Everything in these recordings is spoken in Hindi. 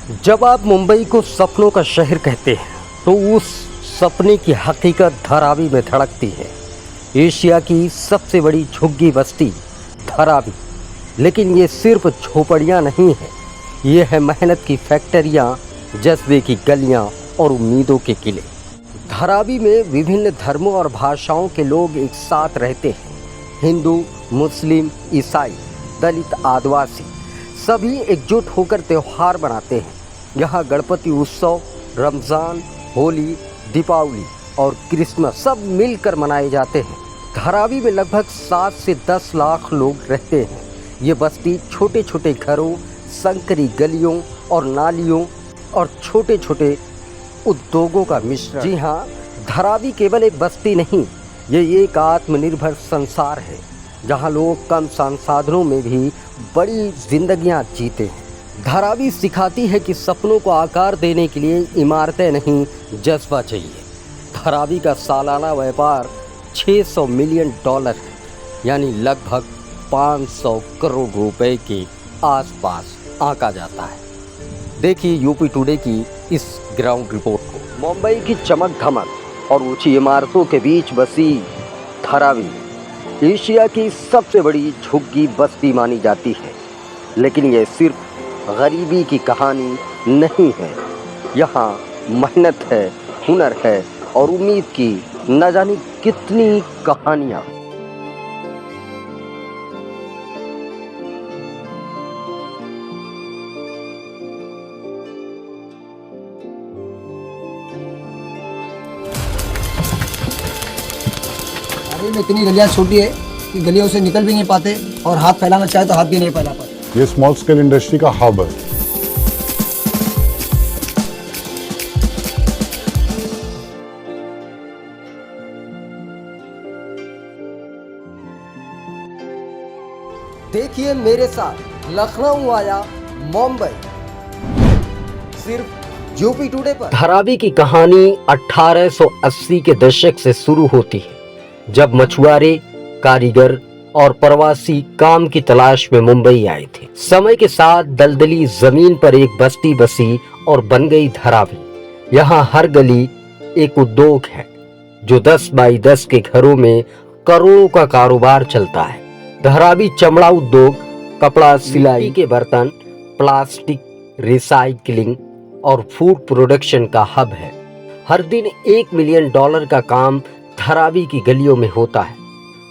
जब आप मुंबई को सपनों का शहर कहते हैं तो उस सपने की हकीकत धारावी में धड़कती है। एशिया की सबसे बड़ी झुग्गी बस्ती धारावी, लेकिन ये सिर्फ झोपड़ियाँ नहीं है, ये है मेहनत की फैक्ट्रियाँ, जज्बे की गलियाँ और उम्मीदों के किले। धारावी में विभिन्न धर्मों और भाषाओं के लोग एक साथ रहते हैं। हिंदू, मुस्लिम, ईसाई, दलित, आदिवासी सभी एकजुट होकर त्यौहार मनाते हैं। यहाँ गणपति उत्सव, रमज़ान, होली, दीपावली और क्रिसमस सब मिलकर मनाए जाते हैं। धारावी में लगभग 7 से 10 लाख लोग रहते हैं। ये बस्ती छोटे छोटे घरों, संकरी गलियों और नालियों और छोटे छोटे उद्योगों का मिश्रण। जी हाँ, धारावी केवल एक बस्ती नहीं, ये एक आत्मनिर्भर संसार है जहाँ लोग कम संसाधनों में भी बड़ी जिंदगियाँ जीते हैं। धारावी सिखाती है कि सपनों को आकार देने के लिए इमारतें नहीं, जज्बा चाहिए। धारावी का सालाना व्यापार $600 मिलियन है, यानी लगभग 500 करोड़ रुपए के आसपास आंका जाता है। देखिए यूपी टुडे की इस ग्राउंड रिपोर्ट को। मुंबई की चमक धमक और ऊंची इमारतों के बीच बसी धारावी एशिया की सबसे बड़ी झुग्गी बस्ती मानी जाती है, लेकिन ये सिर्फ गरीबी की कहानी नहीं है। यहाँ मेहनत है, हुनर है और उम्मीद की न जाने कितनी कहानियाँ। में इतनी गलियां छोटी है कि गलियों से निकल भी नहीं पाते और हाथ फैलाना चाहे तो हाथ भी नहीं फैला पाते। ये स्मॉल स्केल इंडस्ट्री का हब है। देखिए मेरे साथ लखनऊ आया मुंबई, सिर्फ यूपी टुडे पर। धारावी की कहानी 1880 के दशक से शुरू होती है, जब मछुआरे, कारीगर और प्रवासी काम की तलाश में मुंबई आए थे। समय के साथ दलदली जमीन पर एक बस्ती बसी और बन गई धारावी। यहाँ हर गली एक उद्योग है, जो 10 बाई 10 के घरों में करोड़ों का कारोबार चलता है। धारावी चमड़ा उद्योग, कपड़ा, सिलाई के बर्तन, प्लास्टिक, रिसाइकलिंग और फूड प्रोडक्शन का हब है। हर दिन $1 मिलियन का काम धारावी की गलियों में होता है।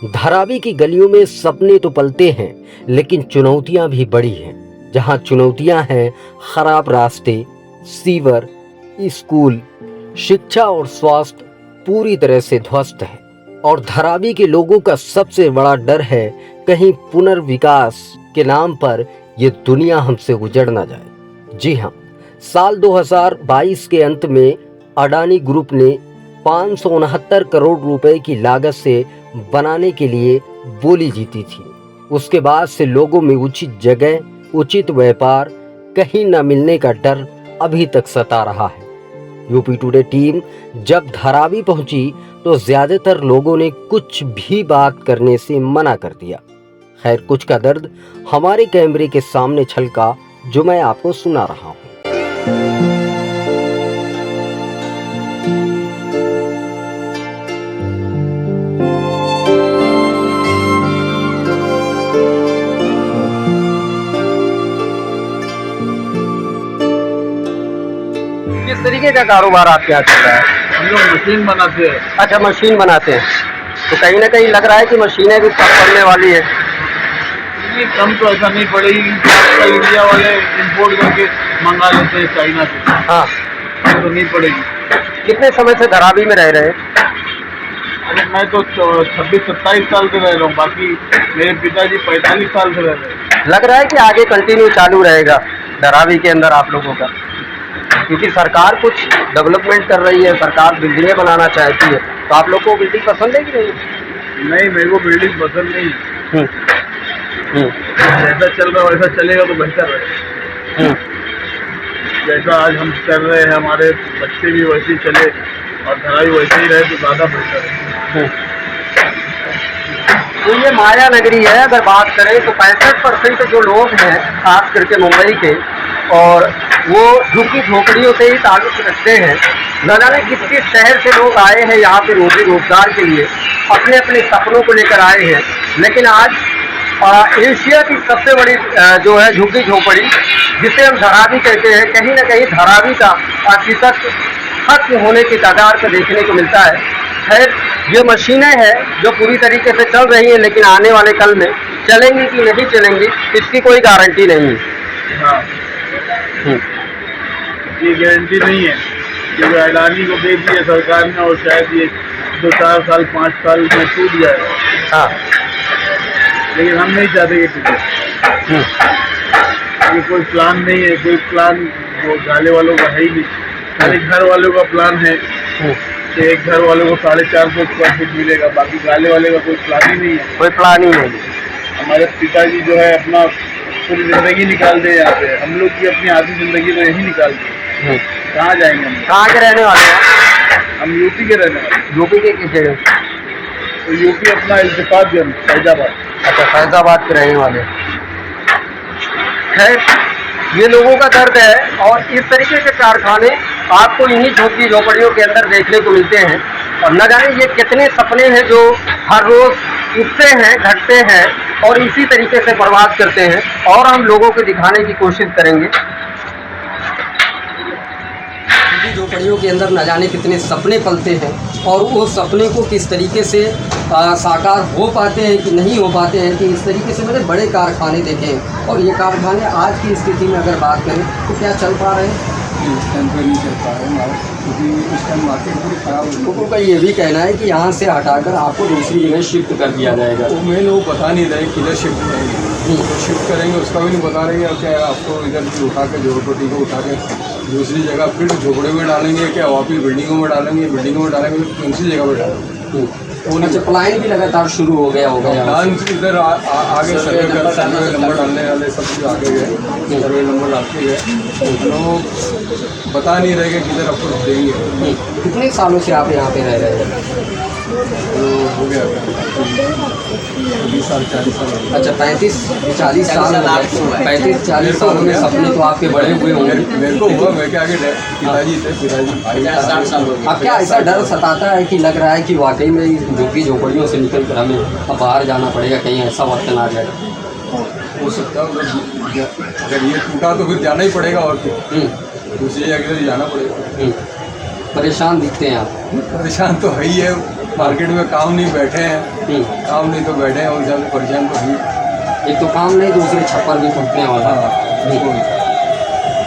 धारावी की गलियों में सपने तो पलते हैं, लेकिन चुनौतियां भी बड़ी हैं। जहां चुनौतियां हैं, खराब रास्ते, सीवर, स्कूल, शिक्षा और स्वास्थ्य पूरी तरह से ध्वस्त है। और धारावी के लोगों का सबसे बड़ा डर है कहीं पुनर्विकास के नाम पर ये दुनिया हमसे उजड़ ना जाए। जी हाँ, साल 2022 के अंत में अडानी ग्रुप ने 569 करोड़ रुपए की लागत से बनाने के लिए बोली जीती थी। उसके बाद से लोगों में उचित जगह, उचित व्यापार कहीं न मिलने का डर अभी तक सता रहा है। यूपी टुडे टीम जब धारावी पहुंची तो ज्यादातर लोगों ने कुछ भी बात करने से मना कर दिया। खैर, कुछ का दर्द हमारे कैमरे के सामने छलका, जो मैं आपको सुना रहा हूँ। किस तरीके का कारोबार आपके यहाँ चल रहा है? हम लोग मशीन बनाते हैं। अच्छा, मशीन बनाते हैं, तो कहीं ना कहीं लग रहा है कि मशीनें भी कम पड़ने वाली है। नहीं, कम तो ऐसा नहीं पड़ेगी, आजकल इंडिया वाले इंपोर्ट करके मंगा लेते हैं चाइना से। हाँ, तो नहीं पड़ेगी। कितने समय से धारावी में रह रहे हैं? अरे मैं तो 26-27 साल से रह रहा हूँ, बाकी मेरे पिताजी 45 साल से रह रहे हैं। लग रहा है कि आगे कंटिन्यू चालू रहेगा धारावी के अंदर आप लोगों का, क्योंकि सरकार कुछ डेवलपमेंट कर रही है, सरकार बिल्डिंगें बनाना चाहती है, तो आप लोग को बिल्डिंग पसंद है कि नहीं? नहीं, मेरे को बिल्डिंग पसंद नहीं। जैसा चल रहा है वैसा चलेगा तो बेहतर है। जैसा आज हम कर रहे हैं, हमारे बच्चे भी वैसे ही चले और धारावी वैसे ही रहे तो ज़्यादा बेहतर है। तो ये माया नगरी है। अगर बात करें तो 65% जो लोग हैं खास करके मुंबई के, और वो झुग्गी झोपड़ियों से ही ताल्लुक रखते हैं। न जाने किस शहर से लोग आए हैं यहाँ पे रोजी रोजगार के लिए, अपने अपने सपनों को लेकर आए हैं। लेकिन आज एशिया की सबसे बड़ी जो है झुग्गी झोपड़ी, जिसे हम धरावी कहते हैं, कहीं ना कहीं धरावी का अस्तित्व खत्म होने की कगार पर देखने को मिलता है। खैर, ये मशीनें हैं जो पूरी तरीके से चल रही हैं, लेकिन आने वाले कल में चलेंगी कि नहीं चलेंगी इसकी कोई गारंटी नहीं है। हाँ, ये गारंटी नहीं है, क्योंकि अडानी को दे दिया सरकार ने और शायद ये 2-4 साल 5 साल में टूट जाए। हाँ, लेकिन हम नहीं चाहते ये टूटे। ये कोई प्लान नहीं है, कोई प्लान वो गाले वालों का है ही नहीं। खाली घर वालों का प्लान है कि एक घर वालों को 450 स्क्वायर फीट मिलेगा, बाकी गाले वाले का कोई प्लान ही नहीं है। कोई प्लान ही नहीं। हमारे पिताजी जो है अपना पूरी जिंदगी निकाल दे यहाँ पे, हम लोग की अपनी आधी जिंदगी तो यही निकाल दी। कहाँ जाएंगे हम? कहाँ के रहने वाले हैं? हम यूपी के रहने वाले। यूपी के किस जगह? तो यूपी अपना इल्तिफातगंज, फैजाबाद। अच्छा, फैजाबाद के रहने वाले। खैर, ये लोगों का दर्द है और इस तरीके के कारखाने आपको इन्हीं झोपड़ी झोपड़ियों के अंदर देखने को मिलते हैं। और न जाने ये कितने सपने हैं जो हर रोज उठते हैं, घटते हैं और इसी तरीके से बर्बाद करते हैं। और हम लोगों को दिखाने की कोशिश करेंगे झोपड़ियों के अंदर न जाने कितने सपने पलते हैं और वो सपने को किस तरीके से साकार हो पाते हैं कि नहीं हो पाते हैं। कि इस तरीके से मैंने बड़े कारखाने देखे हैं और ये कारखाने आज की स्थिति में अगर बात करें तो क्या चल पा रहे हैं? इस टाइम पर नहीं चल पा रहे हैं, क्योंकि इस टाइम मार्केट पूरी खराब है। लोगों का ये भी कहना है कि यहाँ से हटाकर आपको दूसरी जगह शिफ्ट कर दिया जाएगा। तो मेन वो बता नहीं रहे किधर शिफ्ट करेंगे, तो शिफ्ट करेंगे उसका भी नहीं बता रहे हैं। क्या आपको इधर से उठा के झोपड़ी को उठा के दूसरी जगह फिर झोपड़े में डालेंगे, क्या वापिस बिल्डिंगों में डालेंगे, बिल्डिंगों में डालेंगे, कौन सी जगह पर डालेंगे? अच्छा, पलायन भी लगातार शुरू हो गया होगा। प्लान इधर आगे सर्वे नंबर डालने वाले सब कुछ आगे गए, सर्वे नंबर डालते गए, तो बता नहीं रहे किधर आपको देंगे। कितने सालों से आप यहाँ पे रह रहे हैं? तो हो गया 20 साल 40 साल। अच्छा, 35-40 साल हो गए। 35-40 साल में सपने तो आपके बड़े हुए होंगे। मेरे को हुआ, मैं क्या आगे पिताजी थे, पिताजी भाई 60 साल हो गए। अब क्या ऐसा डर सताता है कि लग रहा है कि वाकई में झुग्गी झोपड़ियों से निकल कर हमें अब बाहर जाना पड़ेगा, कहीं ऐसा वक्त ना आ जाए? हो सकता है, अगर ये टूटा तो फिर जाना ही पड़ेगा और दूसरी जगह जाना पड़ेगा। परेशान दिखते हैं आप? परेशान तो है ही है, मार्केट में काम नहीं, बैठे हैं, काम नहीं तो बैठे हैं और ज़्यादा परेशान तो है। एक तो काम नहीं, दूसरे छप्पर भी टूटने वाला।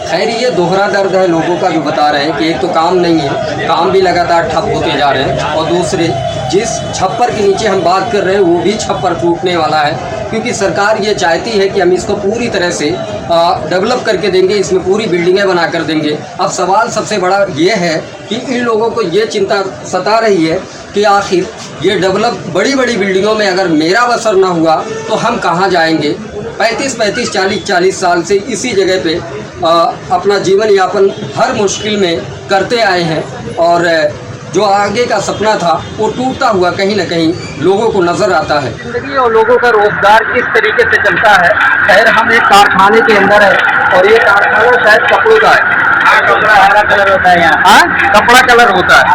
खैर, ये दोहरा दर्द है लोगों का जो बता रहे हैं कि एक तो काम नहीं है, काम भी लगातार ठप होते जा रहे हैं और दूसरे जिस छप्पर के नीचे हम बात कर रहे हैं वो भी छप्पर टूटने वाला है। क्योंकि सरकार ये चाहती है कि हम इसको पूरी तरह से डेवलप करके देंगे, इसमें पूरी बिल्डिंगें बना कर देंगे। अब सवाल सबसे बड़ा ये है कि इन लोगों को ये चिंता सता रही है कि आखिर ये डेवलप बड़ी बड़ी बिल्डिंगों में अगर मेरा बसर ना हुआ तो हम कहाँ जाएंगे? 35-35, 40-40 साल से इसी जगह पे अपना जीवन यापन हर मुश्किल में करते आए हैं और जो आगे का सपना था वो टूटता हुआ कहीं ना कहीं लोगों को नज़र आता है। जिंदगी और लोगों का रोजगार किस तरीके से चलता है। खैर, हम एक कारखाने के अंदर है और ये कारखाना शायद कपड़ों का है। कपड़ा हरा कलर होता है यहाँ। हाँ, कपड़ा कलर होता है।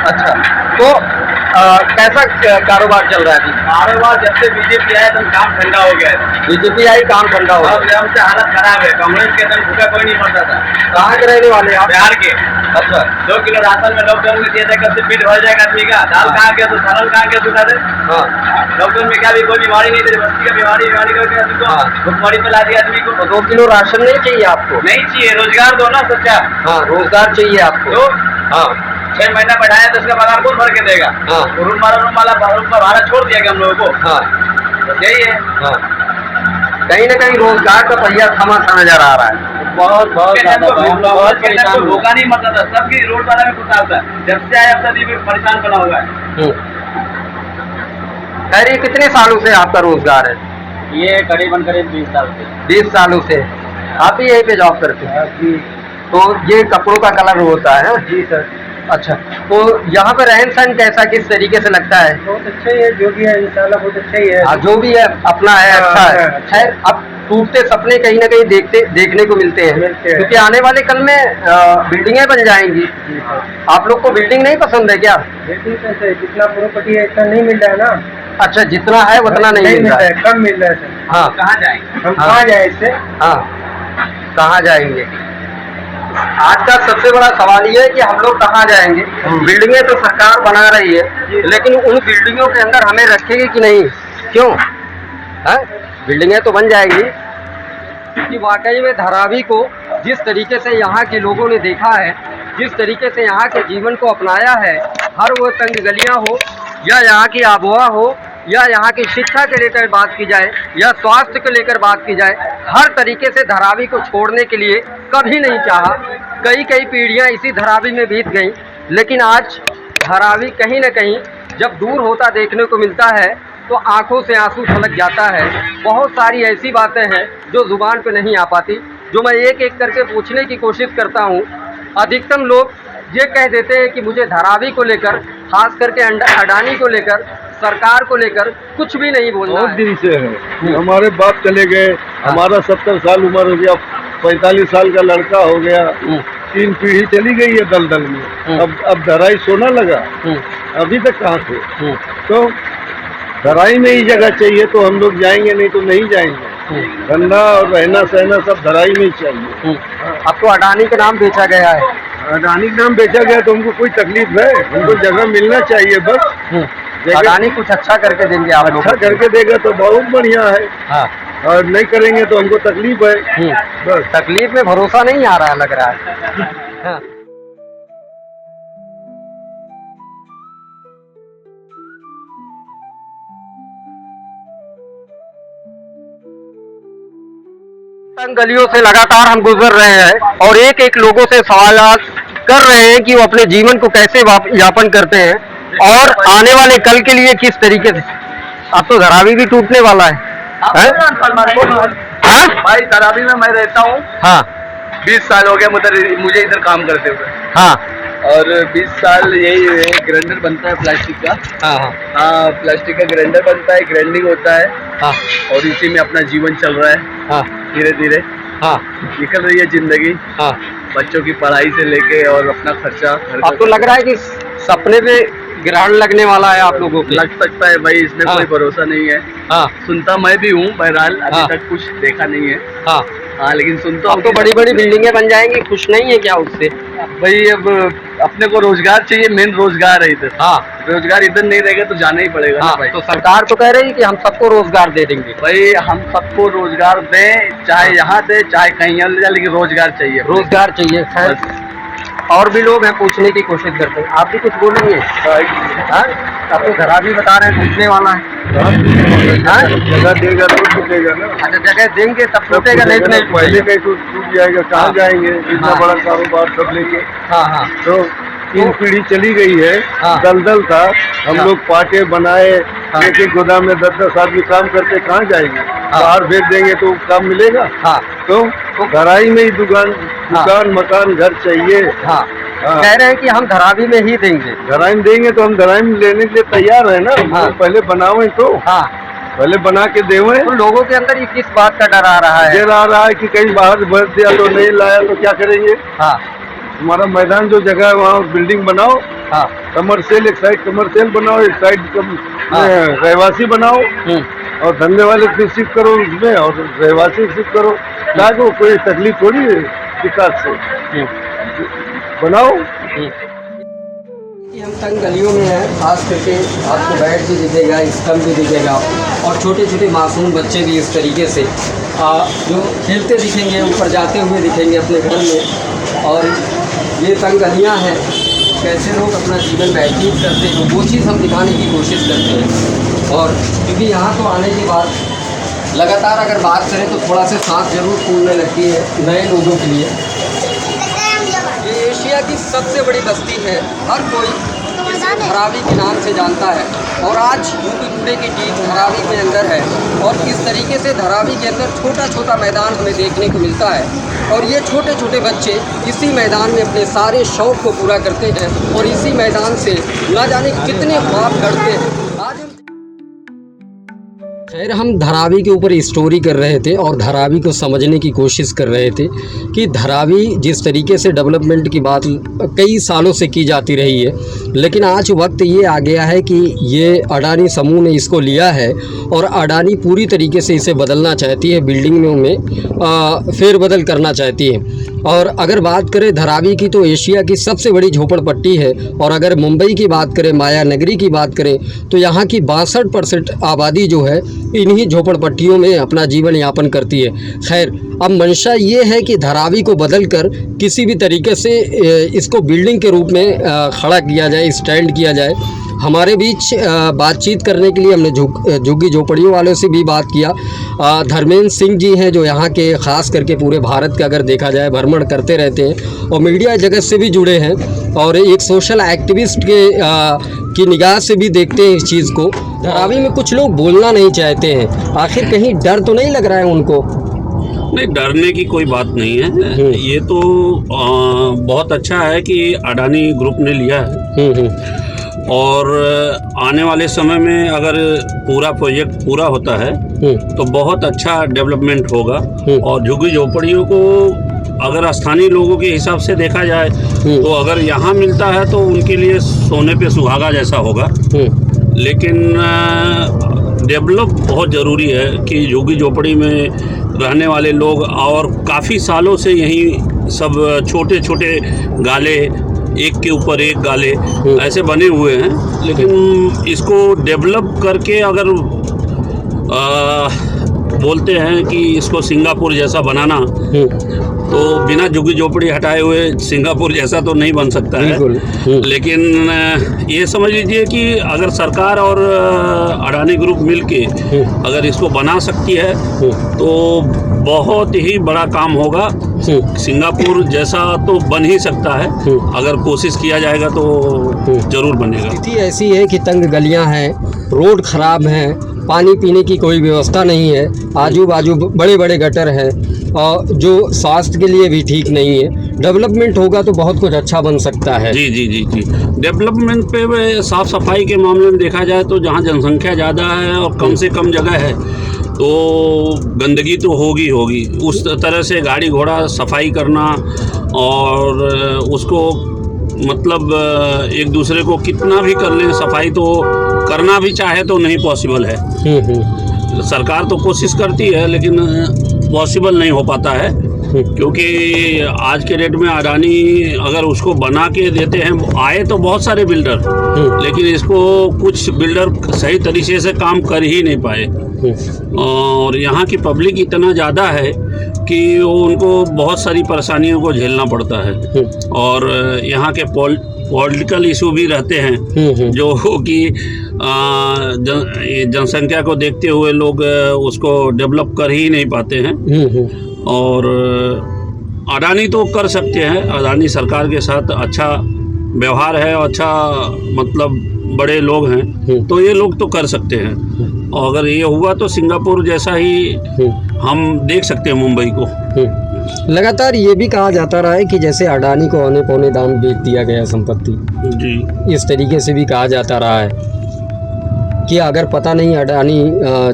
अच्छा, तो कैसा कारोबार चल रहा है अभी? कारोबार जब से बीजेपी आया तो काम ठंडा हो गया है। बीजेपी आई, काम ठंडा हो गया। अब से हालत खराब है, कांग्रेस के अंदर भूखा कोई नहीं मरता था। कहाँ के रहने वाले आप? बिहार के। अच्छा, 2 किलो राशन में लॉकडाउन में दिया था, कब से पेट भर जाएगा आदमी का। दाल कहाँ गया तो चावल कहाँ गया सुखा दे। हाँ, लॉकडाउन में क्या भी कोई बीमारी नहीं थी, बस्ती का बीमारी करके आदमी को भुखमरी में ला दिया आदमी को। तो 2 किलो राशन नहीं चाहिए आपको? नहीं चाहिए, रोजगार दो ना सच्चा। हाँ, रोजगार चाहिए आपको। तो हाँ, 6 महीना बढ़ाया तो उसका पगार कौन भर के देगा? हाँ। रूम वाला भाड़ा छोड़ दिया हम लोगों को। हाँ, बस यही है। हाँ, कहीं ना कहीं रोजगार का पहिया थमा सा नजर आ रहा है। बहुत ज़्यादा बहुत परेशान, भूखा नहीं मरता था, सबकी रोड वाला में खुशहाल था। जब से आया अब तक ये परेशान बना हुआ है। खैर, ये कितने सालों से आपका रोजगार है? ये करीबन 20 साल से। 20 सालों से आप ही यहीं पे जॉब करते हैं? तो ये कपड़ों का कलर होता है? जी सर। अच्छा, तो यहाँ पे रहन सहन कैसा, किस तरीके से लगता है? बहुत अच्छा ही है, जो भी है इंशाल्लाह बहुत अच्छा ही है। जो भी है अपना है, अच्छा है। हाँ, खैर, अब टूटते सपने कहीं ना कहीं देखने को मिलते हैं, क्योंकि आने वाले कल में बिल्डिंगें बन जाएंगी। आप लोग को बिल्डिंग नहीं पसंद है क्या? बिल्डिंग कैसे, जितना प्रॉपर्टी है इतना नहीं मिल रहा है ना। अच्छा, जितना है उतना नहीं मिल रहा है, कम मिल रहा है सर। हाँ, कहाँ जाएंगे हम? हाँ। कहाँ जाए इससे? हाँ, कहाँ जाएंगे? आज का सबसे बड़ा सवाल ये है कि हम लोग कहाँ जाएंगे। बिल्डिंगें तो सरकार बना रही है, लेकिन उन बिल्डिंगों के अंदर हमें रखेगी कि नहीं? क्यों? बिल्डिंगें तो बन जाएंगी, क्योंकि वाकई में धारावी को जिस तरीके से यहाँ के लोगों ने देखा है, जिस तरीके से यहाँ के जीवन को अपनाया है, हर वो तंग गलियाँ हो या यहाँ की आबोहवा हो या यहाँ की शिक्षा के लेकर बात की जाए या स्वास्थ्य को लेकर बात की जाए, हर तरीके से धारावी को छोड़ने के लिए कभी नहीं चाहा। कई पीढ़ियाँ इसी धारावी में बीत गईं, लेकिन आज धारावी कहीं न कहीं जब दूर होता देखने को मिलता है तो आंखों से आंसू छलक जाता है। बहुत सारी ऐसी बातें हैं जो जुबान पे नहीं आ पाती, जो मैं एक एक करके पूछने की कोशिश करता हूँ। अधिकतम लोग ये कह देते हैं कि मुझे धारावी को लेकर, खास करके अडानी को लेकर, सरकार को लेकर कुछ भी नहीं बोलना बहुत है। दिन से है। हमारे बाप चले गए, हमारा 70 साल उम्र हो गया, 45 साल का लड़का हो गया, 3 पीढ़ी चली गई है दलदल में। अब धराई सोना लगा, अभी तक कहाँ थे? तो धराई में ही जगह चाहिए तो हम लोग जाएंगे, नहीं तो नहीं जाएंगे। धंधा और रहना सहना सब धराई में ही चाहिए। अब तो अडानी का नाम बेचा गया है। अडानी का नाम बेचा गया तो हमको कोई तकलीफ है? हमको जगह मिलना चाहिए बस। अडानी कुछ अच्छा करके देंगे आप लोग? अच्छा करके देगा तो बहुत बढ़िया है। हाँ, और नहीं करेंगे तो हमको तकलीफ है। बस तकलीफ में भरोसा नहीं आ रहा लग रहा है। हाँ। तंग गलियों से लगातार हम गुजर रहे हैं और एक एक लोगों से सवाल कर रहे हैं कि वो अपने जीवन को कैसे यापन करते हैं और आने वाले कल के लिए किस तरीके से। अब तो धारावी भी टूटने वाला है। हाँ? भाई धारावी में मैं रहता हूँ। हाँ, 20 साल हो गया मुझे इधर काम करते हुए। हाँ, और 20 साल यही ग्राइंडर बनता है प्लास्टिक का। हाँ, हाँ, हाँ, प्लास्टिक का ग्राइंडर बनता है, ग्राइंडिंग होता है। हाँ, और इसी में अपना जीवन चल रहा है। हाँ, धीरे धीरे हाँ, निकल रही है जिंदगी। हाँ। बच्चों की पढ़ाई से लेके और अपना खर्चा अब तो लग रहा है कि सपने पे ग्रहण लगने वाला है आप लोगों के। लग सकता है भाई, इसमें हाँ। कोई भरोसा नहीं है। हाँ, सुनता मैं भी हूँ, बहरहाल अभी हाँ। तक कुछ देखा नहीं है। हाँ। हाँ, लेकिन सुनता अब हूँ तो कि बड़ी बड़ी बिल्डिंगें बन जाएंगी, खुश नहीं है क्या उससे? भाई अब अपने को रोजगार चाहिए, मेन रोजगार है इधर। हाँ, रोजगार इधर नहीं रहेगा तो जाना ही पड़ेगा ना हाँ। भाई। तो सरकार तो कह रही है कि हम सबको रोजगार दे देंगे। भाई हम सबको रोजगार दें, चाहे यहाँ दे चाहे कहीं और ले जाए, लेकिन रोजगार चाहिए। रोजगार चाहिए। खैर, और भी लोग हैं, पूछने की कोशिश करते हैं। आप भी कुछ बोलेंगे? हाँ? अब तो धारावी बता रहे हैं टूटने वाला है। हाँ? जगह देगा तो टूटेगा ना। अच्छा, जगह देंगे तब टूटेगा, नहीं तो नहीं पहले टूटेगा। कहीं टूट जाएगा, कहाँ हाँ। जाएंगे इतना हाँ। बड़ा कारोबार सब लेके। हाँ, हाँ, तो 3 पीढ़ी चली गई है। हाँ। दलदल था, हम हाँ। लोग पाटे बनाए, हाँ। एक गोदाम में 10-10 आदमी काम करते, कहाँ जाएंगे? बाहर भेज देंगे तो काम मिलेगा? हाँ, तो धराई में ही दुकान मकान घर चाहिए। हाँ। हाँ। कह रहे हैं कि हम धारावी में ही देंगे। धराई में देंगे तो हम धराई में लेने के लिए तैयार है ना। हाँ। पहले बनावे तो, हाँ, पहले बना के देवे। तो लोगों के अंदर ये किस बात का डर आ रहा है? डर आ रहा है कि कहीं बाहर भर दिया तो नहीं लाया तो क्या करेंगे? हाँ, हमारा मैदान जो जगह है वहाँ बिल्डिंग बनाओ, हाँ, कमर्शियल, एक साइड कमर्शियल बनाओ, एक साइड हाँ। रहवासी बनाओ, और धंधे वाले को शिफ्ट करो उसमें और रहवासी शिफ्ट करो, ताकि कोई तकलीफ थोड़ी है विकास से। बनाओ। हम तंग गलियों में हैं, खास करके आपको बेड भी दिखेगा, स्तंभ भी दिखेगा और छोटे छोटे मासूम बच्चे भी इस तरीके से जो खेलते दिखेंगे, ऊपर जाते हुए दिखेंगे अपने घर में। और ये तंग गलियाँ हैं, कैसे लोग अपना जीवन व्यतीत करते हैं, वो चीज़ हम दिखाने की कोशिश करते हैं। और क्योंकि यहाँ तो आने के बाद लगातार अगर बात करें तो थोड़ा सा सांस जरूर फूलने लगती है नए लोगों के लिए। ये एशिया की सबसे बड़ी बस्ती है, हर कोई इसे धारावी के नाम से जानता है। और आज यूपी टुडे की टीम धारावी के अंदर है और इस तरीके से धारावी के अंदर छोटा छोटा मैदान हमें देखने को मिलता है। और ये छोटे छोटे बच्चे इसी मैदान में अपने सारे शौक़ को पूरा करते हैं और इसी मैदान से ना जाने कितने ख्वाब गढ़ते हैं। आज खैर हम धारावी के ऊपर स्टोरी कर रहे थे और धारावी को समझने की कोशिश कर रहे थे कि धारावी जिस तरीके से डेवलपमेंट की बात कई सालों से की जाती रही है, लेकिन आज वक्त ये आ गया है कि ये अडानी समूह ने इसको लिया है और अडानी पूरी तरीके से इसे बदलना चाहती है, बिल्डिंगों में फेरबदल करना चाहती है। और अगर बात करें धारावी की तो एशिया की सबसे बड़ी झोपड़पट्टी है, और अगर मुंबई की बात करें, माया नगरी की बात करें, तो यहाँ की 62% आबादी जो है इन्हीं झोपड़पट्टियों में अपना जीवन यापन करती है। खैर अब मंशा ये है कि धारावी को बदलकर किसी भी तरीके से इसको बिल्डिंग के रूप में खड़ा किया जाए, स्टैंड किया जाए। हमारे बीच बातचीत करने के लिए हमने झुग्गी झोपड़ियों वालों से भी बात किया। धर्मेंद्र सिंह जी हैं जो यहाँ के ख़ास करके पूरे भारत का अगर देखा जाए भ्रमण करते रहते हैं और मीडिया जगत से भी जुड़े हैं और एक सोशल एक्टिविस्ट की निगाह से भी देखते हैं इस चीज़ को। धारावी में कुछ लोग बोलना नहीं चाहते हैं, आखिर कहीं डर तो नहीं लग रहा है उनको? नहीं, डरने की कोई बात नहीं है। ये तो बहुत अच्छा है कि अडानी ग्रुप ने लिया है और आने वाले समय में अगर पूरा प्रोजेक्ट पूरा होता है तो बहुत अच्छा डेवलपमेंट होगा। और झुग्गी झोपड़ियों को अगर स्थानीय लोगों के हिसाब से देखा जाए तो अगर यहाँ मिलता है तो उनके लिए सोने पे सुहागा जैसा होगा। लेकिन डेवलप बहुत ज़रूरी है कि झुग्गी झोपड़ी में रहने वाले लोग, और काफ़ी सालों से यहीं सब छोटे छोटे गाले, एक के ऊपर एक गाले ऐसे बने हुए हैं। लेकिन इसको डेवलप करके अगर बोलते हैं कि इसको सिंगापुर जैसा बनाना, तो बिना झुग्गी झोपड़ी हटाए हुए सिंगापुर जैसा तो नहीं बन सकता है। लेकिन ये समझ लीजिए कि अगर सरकार और अडानी ग्रुप मिलके अगर इसको बना सकती है तो बहुत ही बड़ा काम होगा। सिंगापुर जैसा तो बन ही सकता है, अगर कोशिश किया जाएगा तो जरूर बनेगा। स्थिति ऐसी है कि तंग गलियां हैं, रोड खराब हैं, पानी पीने की कोई व्यवस्था नहीं है, आजू बाजू बड़े बड़े गटर हैं और जो स्वास्थ्य के लिए भी ठीक नहीं है। डेवलपमेंट होगा तो बहुत कुछ अच्छा बन सकता है। जी जी जी जी डेवलपमेंट पे साफ़ सफाई के मामले में देखा जाए तो जहाँ जनसंख्या ज़्यादा है और कम से कम जगह है तो गंदगी तो होगी। उस तरह से गाड़ी घोड़ा सफाई करना और उसको मतलब एक दूसरे को कितना भी कर लें सफाई, तो करना भी चाहे तो नहीं पॉसिबल है। सरकार तो कोशिश करती है लेकिन पॉसिबल नहीं हो पाता है, क्योंकि आज के डेट में अडानी अगर उसको बना के देते हैं, आए तो बहुत सारे बिल्डर, लेकिन इसको कुछ बिल्डर सही तरीके से काम कर ही नहीं पाए। और यहाँ की पब्लिक इतना ज़्यादा है कि वो उनको बहुत सारी परेशानियों को झेलना पड़ता है। और यहाँ के पॉलिटिकल इशू भी रहते हैं जो कि जनसंख्या को देखते हुए लोग उसको डेवलप कर ही नहीं पाते हैं। और अडानी तो कर सकते हैं, अडानी सरकार के साथ अच्छा व्यवहार है और अच्छा मतलब बड़े लोग हैं तो ये लोग तो कर सकते हैं। और अगर ये हुआ तो सिंगापुर जैसा ही हम देख सकते हैं मुंबई को। लगातार ये भी कहा जाता रहा है कि जैसे अडानी को औने पौने दाम बेच दिया गया संपत्ति, जी इस तरीके से भी कहा जाता रहा है कि अगर पता नहीं अडानी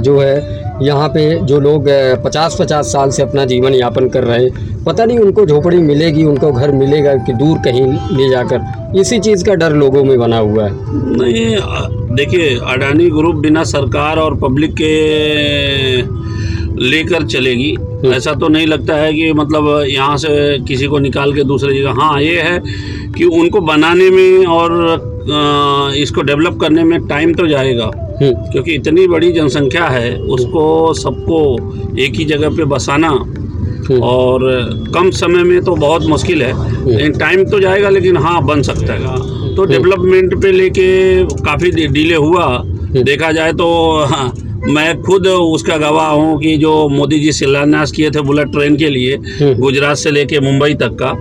जो है यहाँ पे जो लोग 50-50 साल से अपना जीवन यापन कर रहे हैं, पता नहीं उनको झोपड़ी मिलेगी, उनको घर मिलेगा कि दूर कहीं ले जाकर, इसी चीज़ का डर लोगों में बना हुआ है। नहीं देखिए, अडानी ग्रुप बिना सरकार और पब्लिक के लेकर चलेगी ऐसा तो नहीं लगता है कि मतलब यहाँ से किसी को निकाल के दूसरी जगह। हाँ ये है कि उनको बनाने में और इसको डेवलप करने में टाइम तो जाएगा, क्योंकि इतनी बड़ी जनसंख्या है, उसको सबको एक ही जगह पे बसाना और कम समय में तो बहुत मुश्किल है। लेकिन टाइम तो जाएगा, लेकिन हाँ बन सकता है। तो डेवलपमेंट पे लेके काफ़ी डिले हुआ देखा जाए तो। हाँ, मैं खुद उसका गवाह हूँ कि जो मोदी जी शिलान्यास किए थे बुलेट ट्रेन के लिए गुजरात से लेके मुंबई तक का,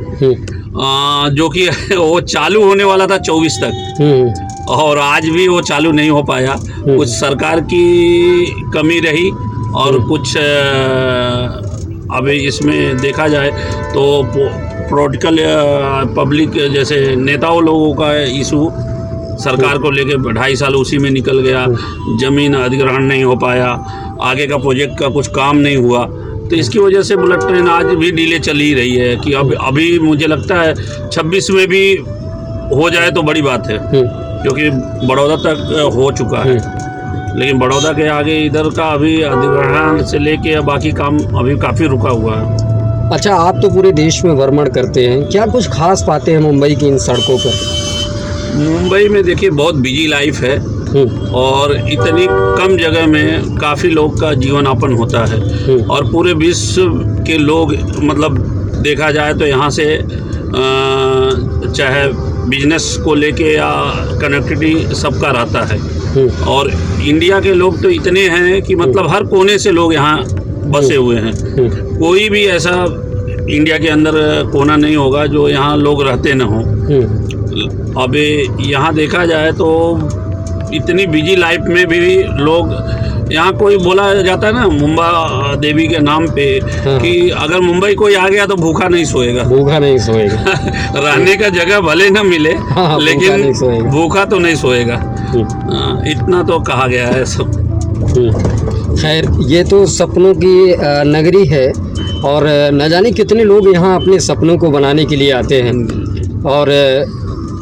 जो कि वो चालू होने वाला था 24 तक और आज भी वो चालू नहीं हो पाया। कुछ सरकार की कमी रही और कुछ अभी इसमें देखा जाए तो पॉलिटिकल पब्लिक जैसे नेताओं लोगों का इशू सरकार को लेके 2.5 साल उसी में निकल गया, ज़मीन अधिग्रहण नहीं हो पाया, आगे का प्रोजेक्ट का कुछ काम नहीं हुआ। तो इसकी वजह से बुलेट ट्रेन आज भी डिले चल ही रही है कि अभी मुझे लगता है 26 में भी हो जाए तो बड़ी बात है, क्योंकि बड़ौदा तक हो चुका है, लेकिन बड़ौदा के आगे इधर का अभी अधिग्रहण से लेके बाकी काम अभी काफ़ी रुका हुआ है। अच्छा, आप तो पूरे देश में भ्रमण करते हैं, क्या कुछ खास पाते हैं मुंबई की इन सड़कों पर? मुंबई में देखिए बहुत बिजी लाइफ है और इतनी कम जगह में काफ़ी लोग का जीवन यापन होता है और पूरे विश्व के लोग, मतलब देखा जाए तो यहाँ से चाहे बिजनेस को लेके या कनेक्टिविटी सबका रहता है और इंडिया के लोग तो इतने हैं कि मतलब हर कोने से लोग यहाँ बसे हुए हैं। कोई भी ऐसा इंडिया के अंदर कोना नहीं होगा जो यहाँ लोग रहते न हों। अब यहाँ देखा जाए तो इतनी बिजी लाइफ में भी लोग यहाँ, कोई बोला जाता है ना मुंबा देवी के नाम पे कि अगर मुंबई कोई आ गया तो भूखा नहीं सोएगा। भूखा नहीं सोएगा रहने का जगह भले न मिले, लेकिन भूखा तो नहीं सोएगा, इतना तो कहा गया है सब। खैर, ये तो सपनों की नगरी है और न जाने कितने लोग यहाँ अपने सपनों को बनाने के लिए आते हैं और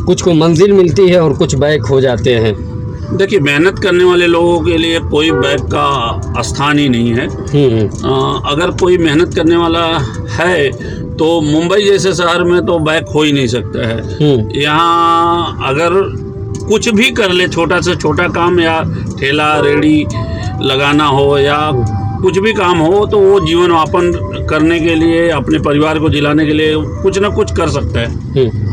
कुछ को मंजिल मिलती है और कुछ बैक हो जाते हैं। देखिए, मेहनत करने वाले लोगों के लिए कोई बैक का स्थान ही नहीं है। अगर कोई मेहनत करने वाला है तो मुंबई जैसे शहर में तो बैक हो ही नहीं सकता है। यहाँ अगर कुछ भी कर ले, छोटा से छोटा काम या ठेला रेडी लगाना हो या कुछ भी काम हो, तो वो जीवन यापन करने के लिए, अपने परिवार को जिलाने के लिए कुछ ना कुछ कर सकता है।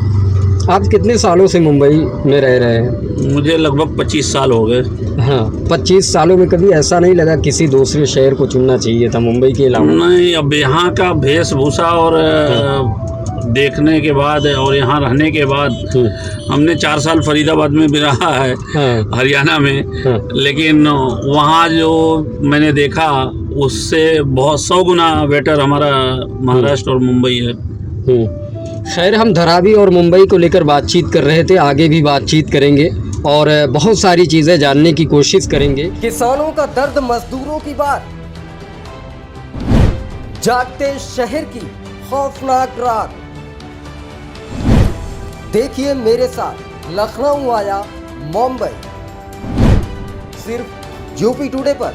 आप कितने सालों से मुंबई में रह रहे हैं? मुझे लगभग 25 साल हो गए। हाँ, 25 सालों में कभी ऐसा नहीं लगा किसी दूसरे शहर को चुनना चाहिए था मुंबई के अलावा? नहीं, अब यहाँ का वेशभूषा और देखने के बाद और यहाँ रहने के बाद, हमने 4 साल फरीदाबाद में भी रहा है, हरियाणा में, लेकिन वहाँ जो मैंने देखा उससे बहुत 100 गुना बेटर हमारा महाराष्ट्र और मुंबई है। खैर, हम धारावी और मुंबई को लेकर बातचीत कर रहे थे, आगे भी बातचीत करेंगे और बहुत सारी चीज़ें जानने की कोशिश करेंगे। किसानों का दर्द, मजदूरों की बात, जागते शहर की खौफनाक रात। देखिए मेरे साथ लखनऊ आया मुंबई, सिर्फ यूपी टुडे पर।